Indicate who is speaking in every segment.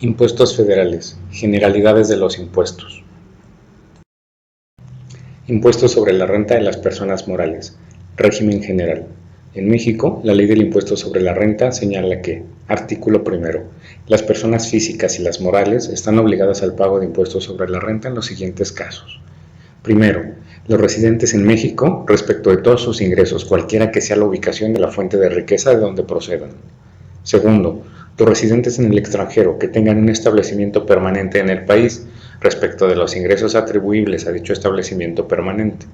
Speaker 1: Impuestos federales. Generalidades de los impuestos. Impuestos sobre la renta de las personas morales. Régimen general. En México, la Ley del Impuesto sobre la Renta señala que, artículo primero, las personas físicas y las morales están obligadas al pago de impuestos sobre la renta en los siguientes casos. Primero, los residentes en México respecto de todos sus ingresos, cualquiera que sea la ubicación de la fuente de riqueza de donde procedan. Segundo, los residentes en el extranjero que tengan un establecimiento permanente en el país respecto de los ingresos atribuibles a dicho establecimiento permanente.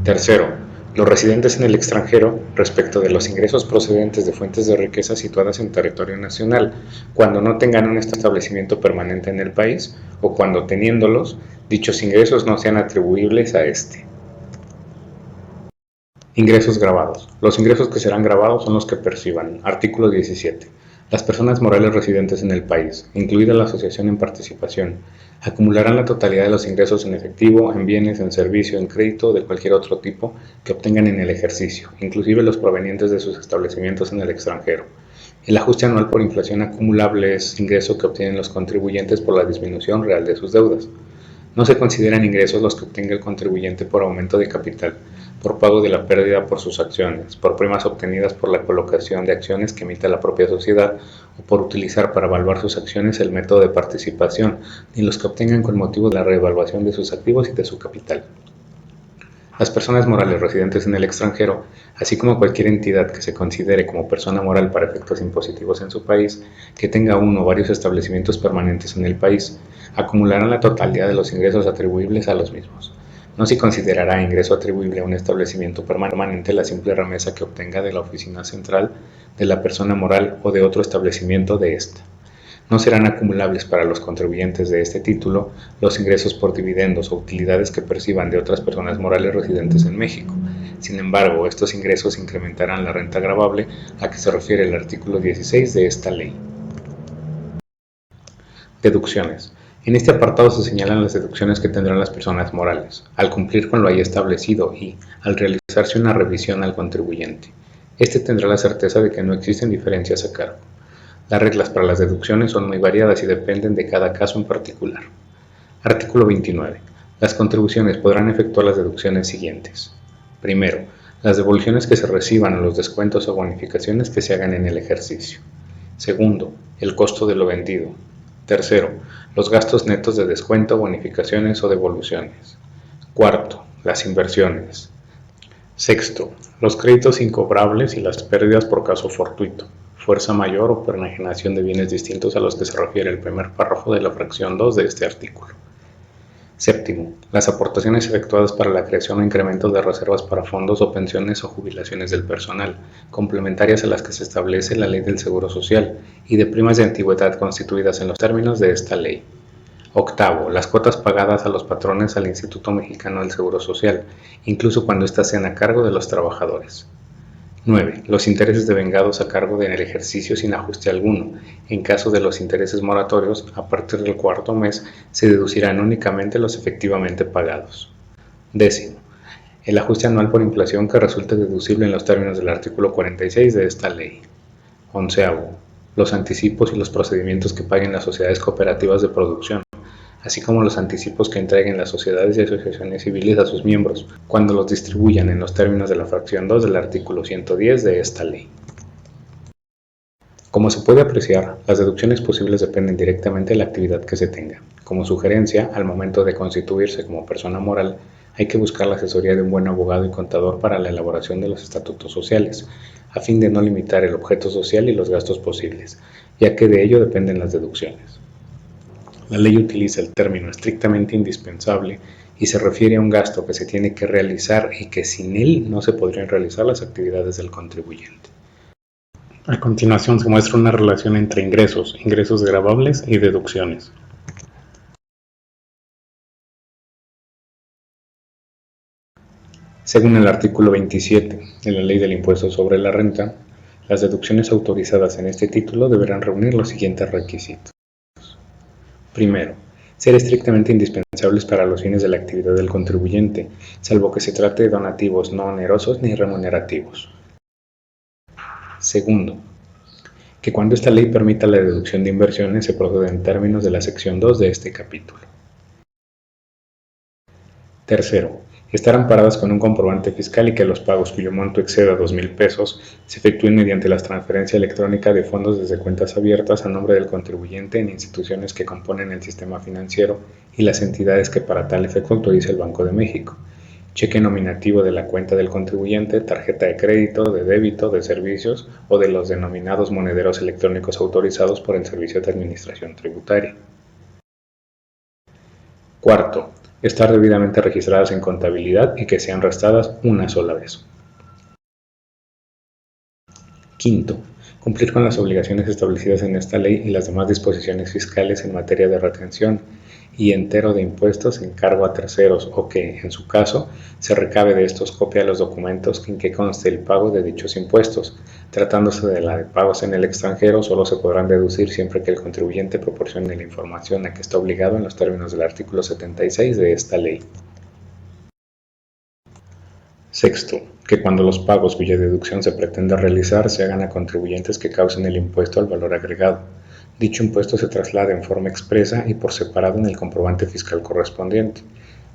Speaker 1: Tercero, los residentes en el extranjero respecto de los ingresos procedentes de fuentes de riqueza situadas en territorio nacional, cuando no tengan un establecimiento permanente en el país o cuando teniéndolos, dichos ingresos no sean atribuibles a este. Ingresos gravados. Los ingresos que serán gravados son los que perciban. Artículo 17. Las personas morales residentes en el país, incluida la asociación en participación, acumularán la totalidad de los ingresos en efectivo, en bienes, en servicio, en crédito o de cualquier otro tipo que obtengan en el ejercicio, inclusive los provenientes de sus establecimientos en el extranjero. El ajuste anual por inflación acumulable es ingreso que obtienen los contribuyentes por la disminución real de sus deudas. No se consideran ingresos los que obtenga el contribuyente por aumento de capital, por pago de la pérdida por sus acciones, por primas obtenidas por la colocación de acciones que emita la propia sociedad o por utilizar para evaluar sus acciones el método de participación, ni los que obtengan con motivo de la reevaluación de sus activos y de su capital. Las personas morales residentes en el extranjero, así como cualquier entidad que se considere como persona moral para efectos impositivos en su país, que tenga uno o varios establecimientos permanentes en el país, acumularán la totalidad de los ingresos atribuibles a los mismos. No se considerará ingreso atribuible a un establecimiento permanente la simple remesa que obtenga de la oficina central de la persona moral o de otro establecimiento de ésta. No serán acumulables para los contribuyentes de este título los ingresos por dividendos o utilidades que perciban de otras personas morales residentes en México. Sin embargo, estos ingresos incrementarán la renta gravable a que se refiere el artículo 16 de esta ley. Deducciones. En este apartado se señalan las deducciones que tendrán las personas morales, al cumplir con lo ahí establecido y al realizarse una revisión al contribuyente. Este tendrá la certeza de que no existen diferencias a cargo. Las reglas para las deducciones son muy variadas y dependen de cada caso en particular. Artículo 29. Las contribuciones podrán efectuar las deducciones siguientes. Primero, las devoluciones que se reciban o los descuentos o bonificaciones que se hagan en el ejercicio. Segundo, el costo de lo vendido. Tercero, los gastos netos de descuento, bonificaciones o devoluciones. Cuarto, las inversiones. Sexto, los créditos incobrables y las pérdidas por caso fortuito, fuerza mayor o por enajenación de bienes distintos a los que se refiere el primer párrafo de la fracción 2 de este artículo. Séptimo, las aportaciones efectuadas para la creación o incremento de reservas para fondos o pensiones o jubilaciones del personal, complementarias a las que se establece la Ley del Seguro Social, y de primas de antigüedad constituidas en los términos de esta ley. Octavo, las cuotas pagadas a los patrones al Instituto Mexicano del Seguro Social, incluso cuando éstas sean a cargo de los trabajadores. 9. Los intereses devengados a cargo del ejercicio sin ajuste alguno. En caso de los intereses moratorios, a partir del cuarto mes se deducirán únicamente los efectivamente pagados. 10. El ajuste anual por inflación que resulte deducible en los términos del artículo 46 de esta ley. 11. Los anticipos y los procedimientos que paguen las sociedades cooperativas de producción, así como los anticipos que entreguen las sociedades y asociaciones civiles a sus miembros, cuando los distribuyan en los términos de la fracción 2 del artículo 110 de esta ley. Como se puede apreciar, las deducciones posibles dependen directamente de la actividad que se tenga. Como sugerencia, al momento de constituirse como persona moral, hay que buscar la asesoría de un buen abogado y contador para la elaboración de los estatutos sociales, a fin de no limitar el objeto social y los gastos posibles, ya que de ello dependen las deducciones. La ley utiliza el término estrictamente indispensable y se refiere a un gasto que se tiene que realizar y que sin él no se podrían realizar las actividades del contribuyente. A continuación se muestra una relación entre ingresos gravables y deducciones. Según el artículo 27 de la Ley del Impuesto sobre la Renta, las deducciones autorizadas en este título deberán reunir los siguientes requisitos. Primero, ser estrictamente indispensables para los fines de la actividad del contribuyente, salvo que se trate de donativos no onerosos ni remunerativos. Segundo, Que cuando esta ley permita la deducción de inversiones se procede en términos de la sección 2 de este capítulo. Tercero, estar amparadas con un comprobante fiscal y que los pagos cuyo monto exceda 2,000 pesos se efectúen mediante la transferencia electrónica de fondos desde cuentas abiertas a nombre del contribuyente en instituciones que componen el sistema financiero y las entidades que para tal efecto autorice el Banco de México. Cheque nominativo de la cuenta del contribuyente, tarjeta de crédito, de débito, de servicios o de los denominados monederos electrónicos autorizados por el Servicio de Administración Tributaria. Cuarto, estar debidamente registradas en contabilidad y que sean restadas una sola vez. Quinto, cumplir con las obligaciones establecidas en esta ley y las demás disposiciones fiscales en materia de retención y entero de impuestos en cargo a terceros o que, en su caso, se recabe de estos copia de los documentos en que conste el pago de dichos impuestos. Tratándose de la de pagos en el extranjero, solo se podrán deducir siempre que el contribuyente proporcione la información a que está obligado en los términos del artículo 76 de esta ley. Sexto, que cuando los pagos cuya deducción se pretenda realizar se hagan a contribuyentes que causen el impuesto al valor agregado. Dicho impuesto se traslada en forma expresa y por separado en el comprobante fiscal correspondiente.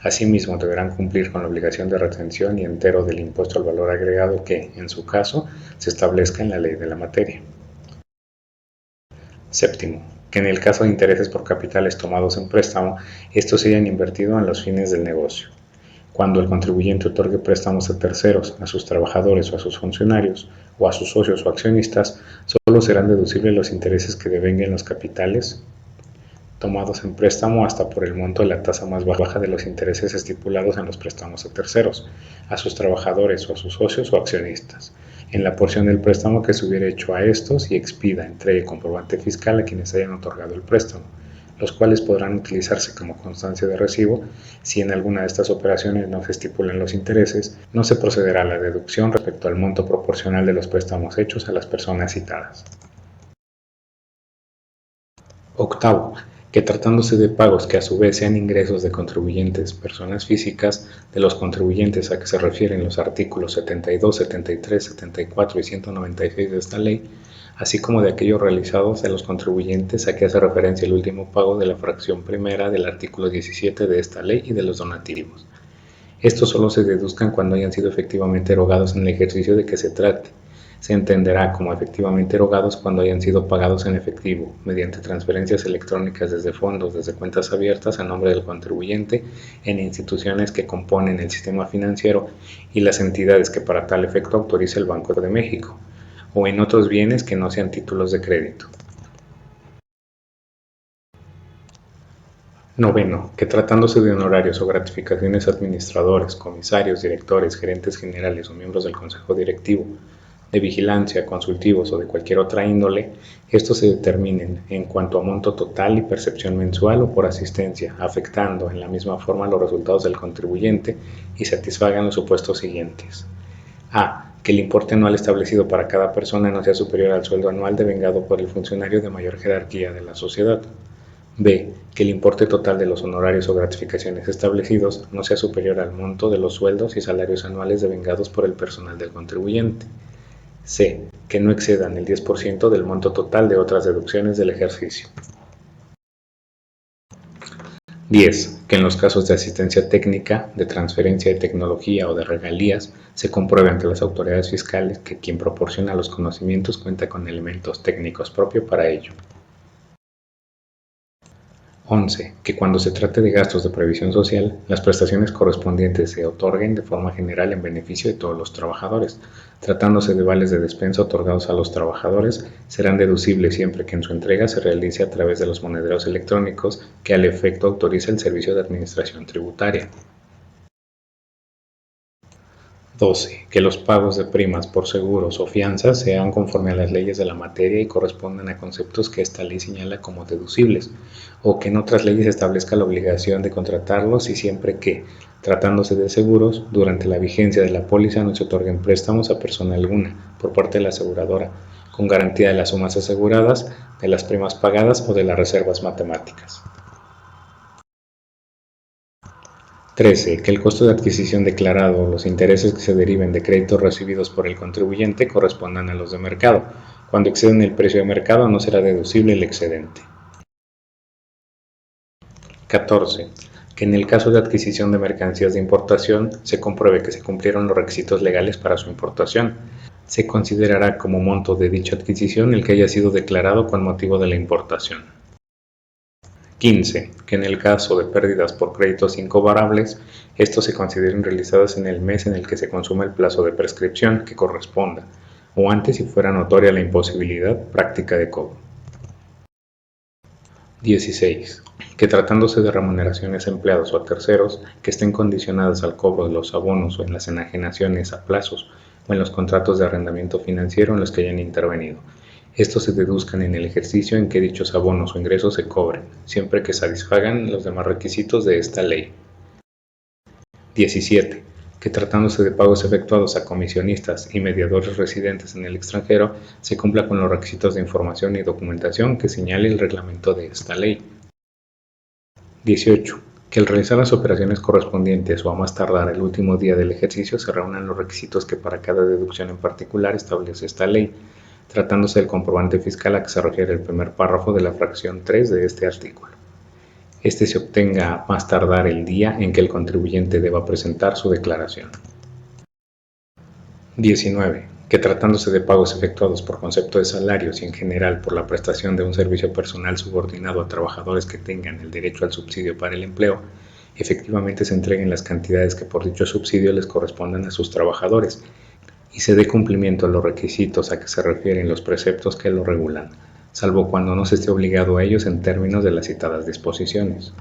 Speaker 1: Asimismo, deberán cumplir con la obligación de retención y entero del impuesto al valor agregado que, en su caso, se establezca en la ley de la materia. Séptimo, que en el caso de intereses por capitales tomados en préstamo, estos se hayan invertido en los fines del negocio. Cuando el contribuyente otorgue préstamos a terceros, a sus trabajadores o a sus funcionarios, o a sus socios o accionistas, solo serán deducibles los intereses que devenguen los capitales tomados en préstamo hasta por el monto de la tasa más baja de los intereses estipulados en los préstamos a terceros, a sus trabajadores o a sus socios o accionistas, en la porción del préstamo que se hubiera hecho a estos y expida, entregue comprobante fiscal a quienes hayan otorgado el préstamo, los cuales podrán utilizarse como constancia de recibo. Si en alguna de estas operaciones no se estipulan los intereses, no se procederá a la deducción respecto al monto proporcional de los préstamos hechos a las personas citadas. Octavo, que tratándose de pagos que a su vez sean ingresos de contribuyentes, personas físicas, de los contribuyentes a que se refieren los artículos 72, 73, 74 y 196 de esta ley, así como de aquellos realizados de los contribuyentes a que hace referencia el último pago de la fracción primera del artículo 17 de esta ley y de los donativos. Estos solo se deduzcan cuando hayan sido efectivamente erogados en el ejercicio de que se trate. Se entenderá como efectivamente erogados cuando hayan sido pagados en efectivo, mediante transferencias electrónicas desde fondos, desde cuentas abiertas a nombre del contribuyente, en instituciones que componen el sistema financiero y las entidades que para tal efecto autorice el Banco de México, o en otros bienes que no sean títulos de crédito. Noveno, que tratándose de honorarios o gratificaciones a administradores, comisarios, directores, gerentes generales o miembros del consejo directivo, de vigilancia, consultivos o de cualquier otra índole, estos se determinen en cuanto a monto total y percepción mensual o por asistencia, afectando en la misma forma los resultados del contribuyente y satisfagan los supuestos siguientes. A. Que el importe anual establecido para cada persona no sea superior al sueldo anual devengado por el funcionario de mayor jerarquía de la sociedad. B. Que el importe total de los honorarios o gratificaciones establecidos no sea superior al monto de los sueldos y salarios anuales devengados por el personal del contribuyente. C. Que no excedan el 10% del monto total de otras deducciones del ejercicio. 10. Que en los casos de asistencia técnica, de transferencia de tecnología o de regalías, se compruebe ante las autoridades fiscales que quien proporciona los conocimientos cuenta con elementos técnicos propios para ello. 11. Que cuando se trate de gastos de previsión social, las prestaciones correspondientes se otorguen de forma general en beneficio de todos los trabajadores. Tratándose de vales de despensa otorgados a los trabajadores, serán deducibles siempre que en su entrega se realice a través de los monederos electrónicos que al efecto autoriza el Servicio de Administración Tributaria. 12. Que los pagos de primas por seguros o fianzas sean conforme a las leyes de la materia y correspondan a conceptos que esta ley señala como deducibles, o que en otras leyes establezca la obligación de contratarlos y siempre que, tratándose de seguros, durante la vigencia de la póliza no se otorguen préstamos a persona alguna por parte de la aseguradora, con garantía de las sumas aseguradas, de las primas pagadas o de las reservas matemáticas. 13. Que el costo de adquisición declarado o los intereses que se deriven de créditos recibidos por el contribuyente correspondan a los de mercado, Cuando exceden el precio de mercado no será deducible el excedente. 14. Que en el caso de adquisición de mercancías de importación se compruebe que se cumplieron los requisitos legales para su importación. Se considerará como monto de dicha adquisición el que haya sido declarado con motivo de la importación. 15. Que en el caso de pérdidas por créditos incobrables, estos se consideren realizadas en el mes en el que se consuma el plazo de prescripción que corresponda, o antes si fuera notoria la imposibilidad práctica de cobro. 16. Que tratándose de remuneraciones a empleados o a terceros que estén condicionadas al cobro de los abonos o en las enajenaciones a plazos o en los contratos de arrendamiento financiero en los que hayan intervenido, estos se deduzcan en el ejercicio en que dichos abonos o ingresos se cobren, siempre que satisfagan los demás requisitos de esta ley. 17. Que tratándose de pagos efectuados a comisionistas y mediadores residentes en el extranjero, se cumpla con los requisitos de información y documentación que señale el reglamento de esta ley. 18. Que al realizar las operaciones correspondientes o a más tardar el último día del ejercicio se reúnan los requisitos que para cada deducción en particular establece esta ley, tratándose del comprobante fiscal a que se refiere el primer párrafo de la fracción 3 de este artículo. Este se obtenga a más tardar el día en que el contribuyente deba presentar su declaración. 19. Que tratándose de pagos efectuados por concepto de salarios y en general por la prestación de un servicio personal subordinado a trabajadores que tengan el derecho al subsidio para el empleo, efectivamente se entreguen las cantidades que por dicho subsidio les correspondan a sus trabajadores y se dé cumplimiento a los requisitos a que se refieren los preceptos que lo regulan, salvo cuando no se esté obligado a ellos en términos de las citadas disposiciones.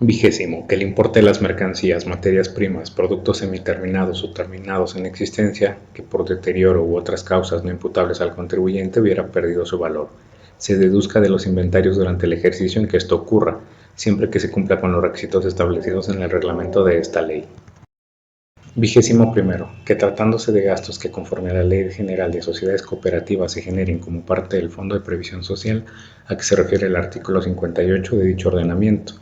Speaker 1: 20. Que el importe de las mercancías, materias primas, productos semiterminados o terminados en existencia, que por deterioro u otras causas no imputables al contribuyente hubiera perdido su valor, se deduzca de los inventarios durante el ejercicio en que esto ocurra, siempre que se cumpla con los requisitos establecidos en el reglamento de esta ley. 21. Que tratándose de gastos que conforme a la Ley General de Sociedades Cooperativas se generen como parte del Fondo de Previsión Social, a que se refiere el artículo 58 de dicho ordenamiento,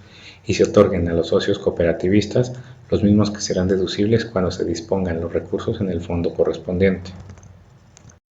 Speaker 1: y se otorguen a los socios cooperativistas los mismos que serán deducibles cuando se dispongan los recursos en el fondo correspondiente.